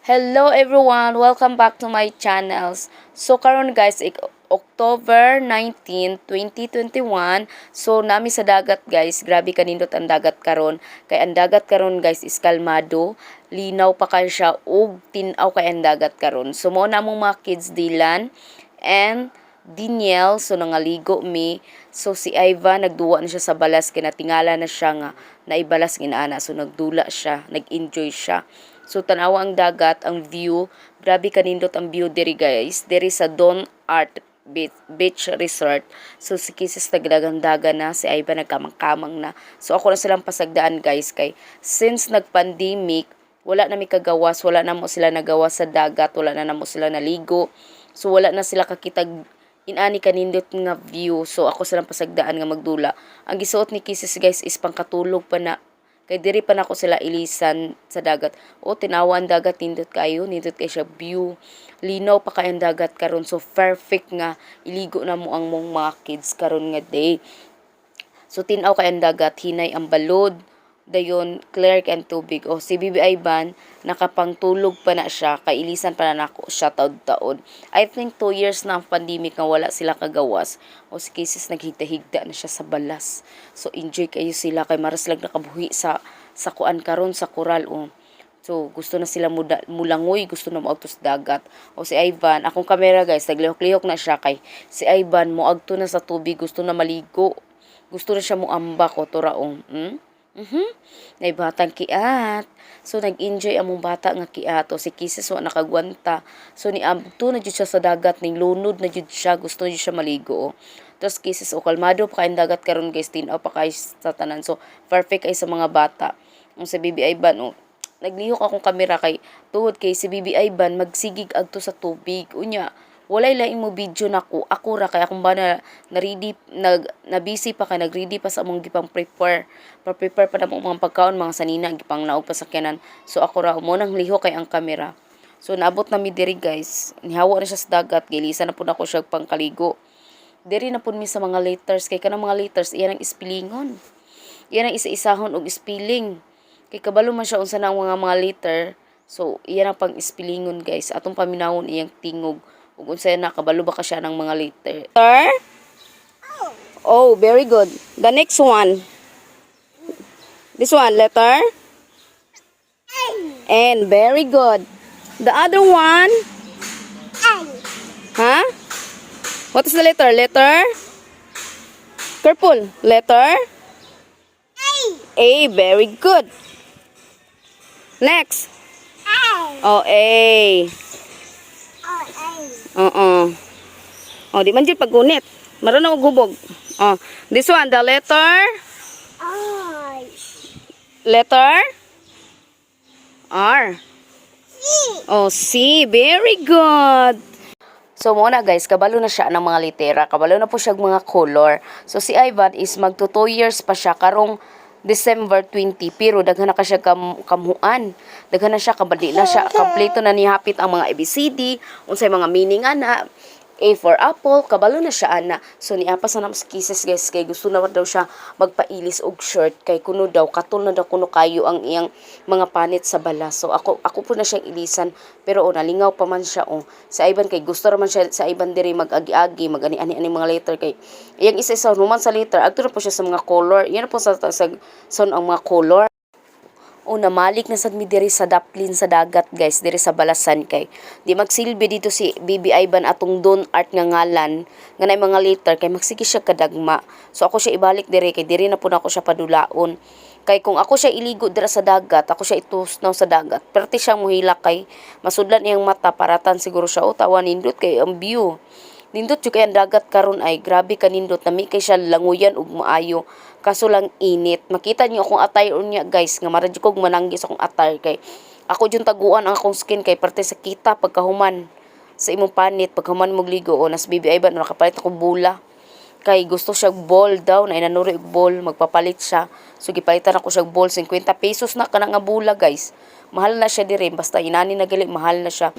Hello everyone! Welcome back to my channels. So karon guys, October 19, 2021. So nami sa dagat guys, grabe kanindot ang dagat karon. Kay ang dagat karon guys is kalmado, linaw pa kayo siya ug tin-aw kay ang dagat karon. So mo na mong mga kids Dylan and Daniel, so nangaligo mi. So si Ivan nagduwa na siya sa balas kay natingala na siya nga naibalas ginaana. So nagdula siya, nag-enjoy siya. So tanawa ang dagat, ang view, grabe kanindot ang view diri guys. Diri sa Don Art Beach Resort. So si Kisses nagdagandaga na, si Ivan nagkamang-kamang na. So ako na silang pasagdaan guys kay since nag-pandemic, wala na mi kagawas, wala na mo sila nagawas sa dagat, wala na mo sila naligo. So wala na sila kakitag inani kanindot nga view. So ako silang pasagdaan nga magdula. Ang gisuot ni Kisses guys is pangkatulog pa na. Kay diri pa nako sila ilisan sa dagat. O tinawa ang dagat nindot nindot kay siya view. Linaw pa kay ang dagat karon, so perfect nga iligo na mo ang mong mga kids karon nga day. So tinaw kay ang dagat, hinay ang balod, dayon clear kay ang tubig. O si Bibi Ivan nakapangtulog pa na siya, kay ilisan pa na nako siya taud-taon. I think 2 years na ang pandemic nga wala sila kagawas. O si Kisses naghigda-higda na siya sa balas. So enjoy kayo sila kay maras lang nakabuhi sa kuan karon sa koral o. So gusto na sila mulangoy, gusto na moagto sa dagat. O si Ivan, akong kamera guys, naglihok-lihok na siya kay si Ivan moagto na sa tubig, gusto na maligo. Gusto na siya moambak o turaong. Nay batang kiat. So nag-enjoy among bata nga kiat. O si Kisses wa nakagwanta. So ni abto na jud siya sa dagat, ning lunod na jud siya, gusto jud siya maligo o. Tapos Kisses o kalmado pa kay dagat karon guys, tinaw pa kay sa tanan. So perfect ay sa mga bata. Ang sa Bibi Ivan o, naglihok akong kamera kay tuod kay si Bibi Ivan magsigig adto sa tubig. Unya walay laing mo video nako. Ako ra kay akong ba na ready na busy pa kay nag-ready pa sa among gipang prepare pa na mga pagkaon, mga sanina gipang naog pa sa kanan. So ako ra mo nang lihok kay ang kamera. So naabot na mi diri guys. Nihawa na siya sa dagat, gilisa na pud ako siya pangkaligo. Diri na pud mi sa mga letters kay kanang mga letters iyan ang spellingon. Iyan ang isa-isahon og spelling. Kay kabalo man siya unsa nang mga letter. So iyan ang pang spellingon guys. Atong paminawon iyang tingog. Ug unsay na kabalo ba ka siya ng mga letter. Letter? Oh, very good. The next one. This one, letter? N. Very good. The other one? Huh? What is the letter? Letter? Purple. Letter? A. Very good. Next. Oh, A. Oh, di man jud pagunit. Maron na og hubog. Oh, this one, the letter? Letter? R. Oh, C. Very good. So muna guys, kabalo na siya ng mga litera, kabalo na po siya mga color. So si Ivan is magto 2 years pa siya karong December 20, pero daghan na ka siya kamuan. Daghan na siya, kabali na siya, kompleto na nihapit ang mga ABCD, unsay mga meaning ana. A for apple, kabalo na siya ana. So niapas na sa Kisses guys, kay gusto na daw siya magpailis og shirt kay kuno daw katol na daw kuno kayo ang iyang mga panit sa balas. So ako po na siyang ilisan, pero nalingaw pa man siya o. Sa Ivan kay gusto ra man siya sa Ivan diri mag-agi-agi, mag-ani-ani mga letter kay iyang isa-isa human sa letter, adto na po siya sa mga color. Iyan po sa ang mga color. O namalik na sad mi diri sa daplin sa dagat guys, diri sa balasan kay di magsilbi dito si Bibi Ivan atong Don Art nga ngalan nga nay mga letter kay magsige siya kadagma. So ako siya ibalik diri kay diri na pud ako siya padulaon. Kay kung ako siya iligo dira sa dagat, ako siya itusnaw sa dagat, perti siyang muhilak kay masudlan iyang mata, paratan siguro siya o tawa nindot kay ang view. Nindot jud kay ang dagat karon ay grabe kanindot, nami kay siya languyan ug maayo. Kaso lang init. Makita niyo akong attire niya guys, nga mara jud kog mananggis akong attire kay ako jud taguan ang akong skin kay parte sa kita pagkahuman sa imong panit pagkahuman mo ligo o nas Bibi Ivan nakapalit ako bula. Kay gusto siya ball daw na inanuri og ball, magpapalit siya. So gipalitan ako siya ball 50 pesos na kana nga bula guys. Mahal na siya diri basta inani na gali mahal na siya.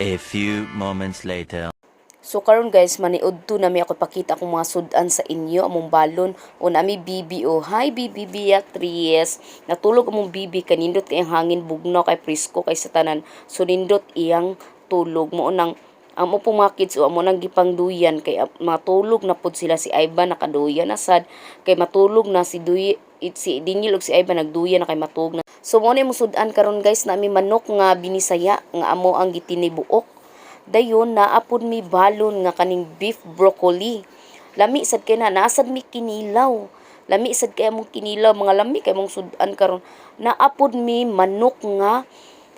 A few moments later. So karon guys, maniudto na mi ako pakita akong mga sudan sa inyo among balon o nami bibi o hi bibi Beatrice. Natulog among bibi kanindot kay ang hangin bugnaw kay presko kay sa tanan. So nindot iyang tulog mo nang amo pong mga kids o amo nang gipangduyan kay matulog na pud sila si Ivan nakaduyan na sad kay matulog na si Dingil ug si Ivan nagduyan na kay matulog na. So mo ni mo sudan karon guys nami manok nga binisaya nga amo ang gitinibuok. Dayon naapod mi balon nga kaning beef broccoli. Lami sad kay na nasad mi kinilaw. Lami sad kay among kinilaw mga lami kay mong sudan karon. Naapod mi manok nga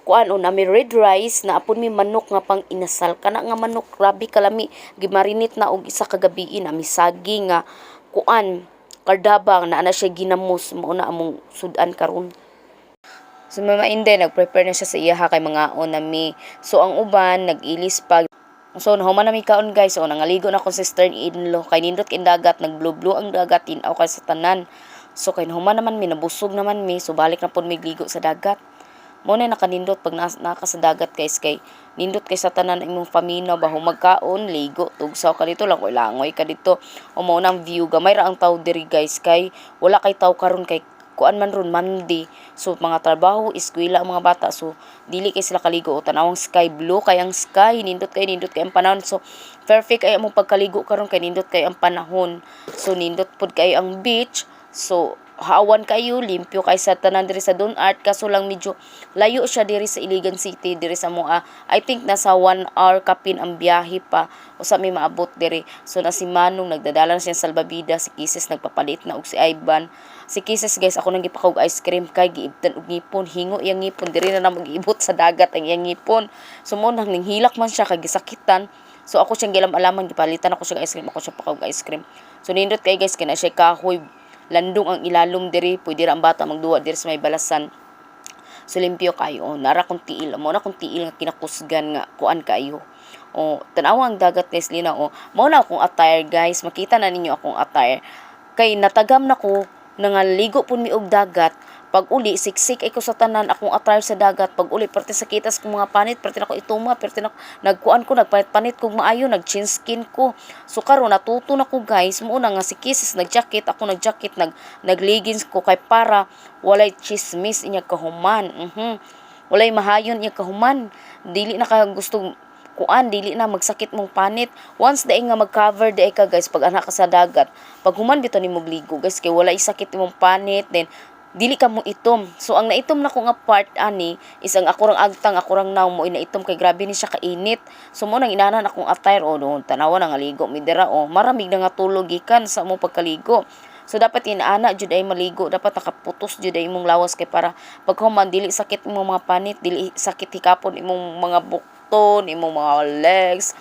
kuan o nami red rice, naapod mi manok nga pang inasal kana nga manok grabe kalami gimarinate na og isa ka gabi nami saging nga kuan kardabang na ana siya ginamos mao na among sudan karon. So mama Inday nagprepare na siya sa iya kay mga onami. So ang uban nagilis pa. So nahuman na mi kaon guys. So nangaligo na ko sa sister-in-law kay nindot kay dagat nagblo-blo ang dagat tinaw kay sa tanan. So kay nahuman naman mi nabusog naman mi. So balik na pud mi ligo sa dagat. Mo na nakanindot pag naka sa dagat guys kay nindot kay sa tanan imong paminaw baho magkaon ligo tugsaw ka dito lang koy langoy ka dito. O mo nang view gamay ra ang tawo diri guys kay wala kay tawo karon kay kuan man ron Monday. So mga trabaho, eskwela ang mga bata. So dili kay sila kaligo o tanawang sky blue kay ang sky nindot kay ang panahon. So perfect ay among pagkaligo karon kay nindot kay ang panahon. So nindot pud kay ang beach. So haawan kayo, limpyo kay sa tanan diri sa Don Art kaso lang medyo layo siya diri sa Iligan City diri sa moa. I think nasa 1 hour kapin ang biyahe pa o sa may maabot diri. So na si Manong nagdadala na siya salbabida, si Kisses nagpapalit na og si Ivan. Si Kisses guys ako nang gipakaw ice cream kay giibtan og ngipon, hingo iyang ngipon diri na mag-ibot sa dagat ang iyang ngipon. So mo nang ninghilak man siya kay gisakitan. So ako siyang gilam-alaman gipalitan ako siya ice cream, ako siya pakaw ice cream. So nindot kay guys kina siya kahoy landong ang ilalom diri pwede ra ang bata magduwa diri sa may balasan. So limpyo kayo nara kung tiil mo na kung tiil nga kinakusgan nga kuan kayo. Tanawa ang dagat guys lina mo na akong attire guys makita na ninyo akong attire kay natagam na ko nangaligo pud mi og dagat. Pag uli siksik ay ko sa tanan akong attire sa dagat. Pag uli parte sa kitas kong mga panit, parte na ko ituma, parte na nagkuan ko nagpanit kog maayo, nag-chin skin ko. So karon natuto na ko guys, mo na nga si Kisses nag-jacket, ako nag-jacket, nag-leggings ko kay para walay chismis inya kahuman. Walay mahayon inya kahuman. Dili na ka gusto kuan dili na magsakit mong panit once daay nga mag-cover daay ka guys pag anak ka sa dagat pag human bitaw nimo bligo guys kay wala isakit imong panit then dili ka mo itom. So ang naitom na ko nga part ani is ang akurang agtang akurang naw mo inaitom kay grabe ni siya kainit. So mo nang inanan akong attire doon tanawa na nga ligo mi dira maramig na nga tulog gikan sa mo pagkaligo. So dapat inaana jud ay maligo, dapat nakaputos jud ay imong lawas kay para pag human dili sakit imong mga panit, dili sakit hikapon imong mga bukton, imong mga legs.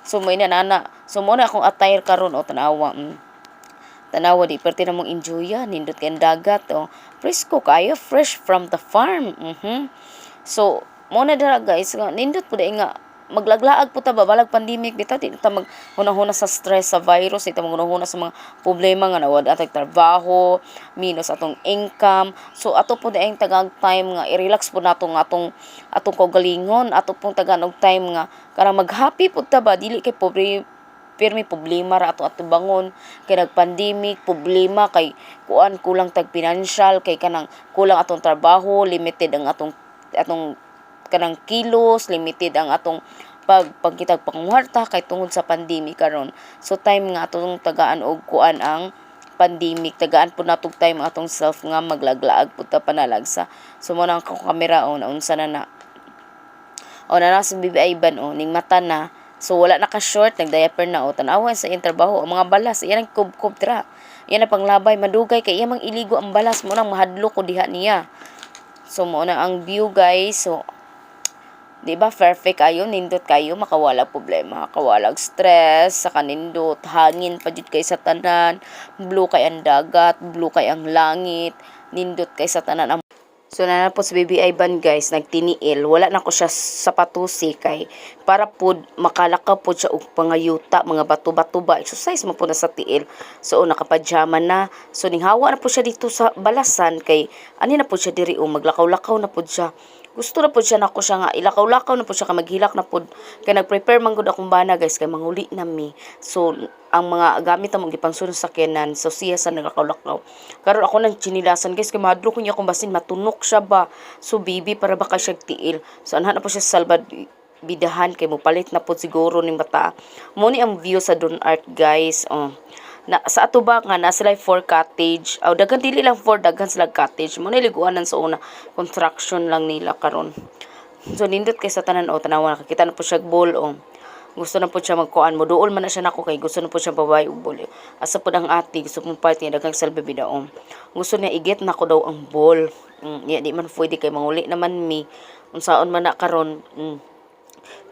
So mo inanana. So mo na akong attire karon tanawa. Tanawa di perti na mong enjoy nindot kay dagat presko kayo fresh from the farm. So mo na dira guys nindot pud nga maglaglaag po ta balag pandemic dito di ta maghunahuna sa stress sa virus ita maghunahuna sa mga problema nga nawad atag trabaho minus atong income. So ato po daing tagang time nga i-relax po nato nga atong kaugalingon ato pong tagaan og time nga karang mag-happy pud ta ba dili kay pirmi problema ra ato bangon kay nag-pandemic problema kay kuan kulang tag financial kay kanang kulang atong trabaho limited ang atong kanang kilos limited ang atong pagkitag pangwarta kay tungod sa pandemic karon. So time nga atong tagaan og kuan ang pandemic tagaan pud natong time atong self nga maglaglaag pud ta panalagsa. So mo nang kamera naunsa na na sa bibi Ivan ning mata na. So wala na ka short nag-diaper na tanawa sa iyang trabaho ang mga balas iyan ang kub tra. Iyan ang panglabay madugay kay iya mang iligo ang balas mo nang mahadlo ko diha niya. So mo na ang view guys. So di ba perfect kayo nindot kayo makawala problema kawalag stress sa kanindot hangin pa jud kay sa tanan blue kay ang dagat blue kay ang langit nindot kay sa tanan. So na po sa baby Ivan guys nagtiniil wala na ko siya sapatusi kay para pud makalakaw pud siya og pangayuta mga bato-bato ba exercise mo po na sa tiil. So nakapajama na so ning hawa na po siya dito sa balasan kay ani na po siya diri maglakaw-lakaw na po siya gusto na po siya nako siya nga ilakaw-lakaw na po siya ka maghilak na po kay nag-prepare man gud akong bana guys kay manguli na mi. So ang mga gamit na mong gipangsun sa sakyanan so siya sa naglakaw-lakaw. Karon ako nang chinilasan guys kay madlo ko niya kung basin matunok siya ba. So bibi para baka siya tiil. So anha na po siya sa salbad bidahan kay mo palit na po siguro ning bata. Mo ni ang view sa Don Art guys. Na sa ato ba nga na sila 4 cottage aw daghan dili lang 4 daghan sila cottage mo niliguanan sa una construction lang nila karon so nindot kay sa tanan tanawa nakakita na po siya ball gusto na po siya magkuan mo duol man na siya nako kay gusto na po siya babae og ball asa po ang ati gusto mo party daghang salba bidaon gusto niya iget na ko daw ang ball ya di man pwede kay manguli naman mi unsaon man na karon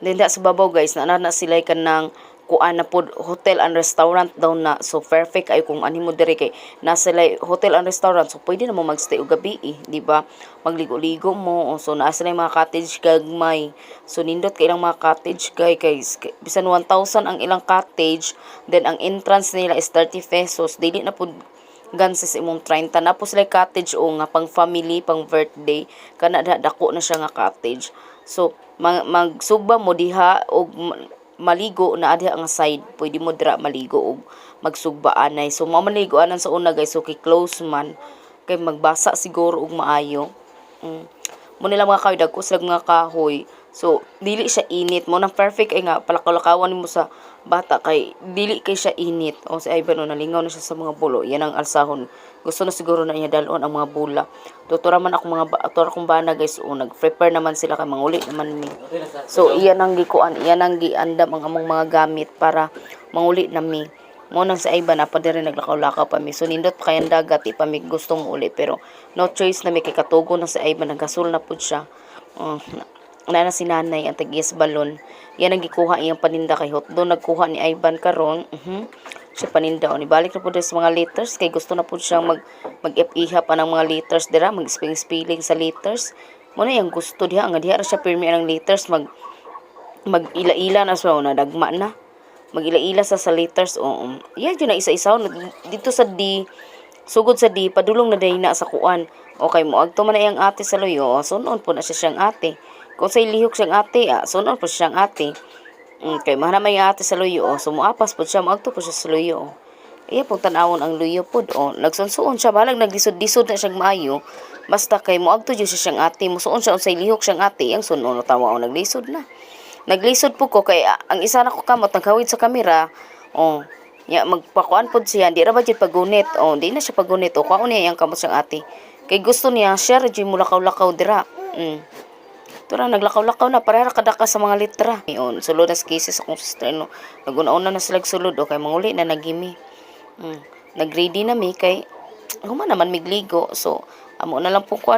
Dinda sa babaw guys na sila kanang kuan na pod hotel and restaurant daw na so perfect ay kung ani mo diri kay nasa lay hotel and restaurant so pwede na mo magstay og gabi di ba magligo-ligo mo so naa sila mga cottage gagmay so nindot kay ilang mga cottage kay bisan 1,000 ang ilang cottage then ang entrance nila is 30 pesos dili na pod ganses imong 30 na po sila cottage nga pang family pang birthday kana dako na siya nga cottage so magsugba mo diha og maligo na adha nga side pwede mo dira maligo og magsugba anay so mamaligo anan sa una guys so kay close man kay magbasa siguro og maayo mo nila mga kahoy dagko sila mga kahoy so dili siya init mo nang perfect ay nga palakaw-lakawan nimo sa bata kay dili kay siya init si Ivan nalingaw na siya sa mga bulo yan ang alsahon gusto na siguro na niya dalon ang mga bula tutura man ako mga tutura kong bana guys nag-prepare naman sila kay manguli naman mi so iyan ang gikuan iyan ang giandam ang among mga gamit para manguli na mi mo nang sa Ivan pa diri naglakaw-lakaw pa mi so nindot pa kayang dagat pa mi gustong uli pero no choice na mi kay katugo na sa Ivan naggasol na pud siya na si nanay ang tagis balon yan ang gikuha iyang paninda kay hotdo nagkuha ni Ivan karon siya paninda ni balik na po sa mga liters kay gusto na po siyang mag-iha pa ng mga liters dira mag-spilling sa liters mo na yung gusto diha nga diha ra siya pirmi ang liters mag-ila-ila na sa na dagma na mag-ila-ila sa liters yan yun na isa-isa dito sa D sugod sa D padulong na dayna sa kuan okay mo agto man na iyang ate sa loyo sunon po na siya siyang ate kung sa ilihok siyang ate sunon po siyang ate kay mahana may ate sa luyo so muapas po siya magto po siya sa luyo iya pong tanawon ang luyo pod nagsunsuon siya balag naglisod-lisod na siyang maayo basta kay moagto jud siya siyang ate musuon siya unsay lihok siyang ate ang sunon tawa naglisod po ko kay ang isa na ko kamot naghawid sa kamera ya magpakuan pod siya di ra ba jud pagunit di na siya pagunit kuan niya yang kamot siyang ate kay gusto niya share jud mulakaw-lakaw dira Tura naglakaw-lakaw na para kadaka sa mga litra. Sulod na cases akong sister Naguna-una na sila sulod kay manguli na nagimi. Nagready na mi kay human naman migligo. So amo na lang po ko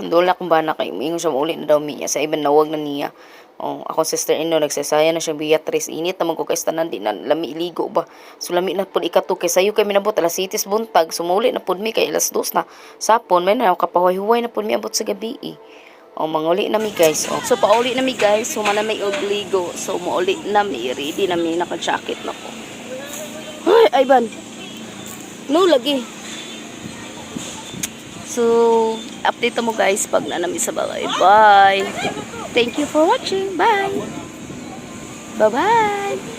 Dola kung ba na kay mingon siya mauli na daw miya sa iban nawag na niya. Akong sister-in-law nagsasaya na siya Beatrice. Init naman ko kay tanan di na lami iligo ba. So lami na pud ikato kay sayo kay minabot alas 7 buntag. Sumuli na pud mi kay alas 2 na sapon may na kapahuy-huway na pud mi abot sa gabi. Manguli na mi guys. So pauli na mi guys. So man may ogligo. So mauli na mi. Ready na mi. Naka-jacket na ko. Ay, Ivan. No, lagi. So, update mo guys pag nanami sa balay. Bye. Thank you for watching. Bye. Bye-bye.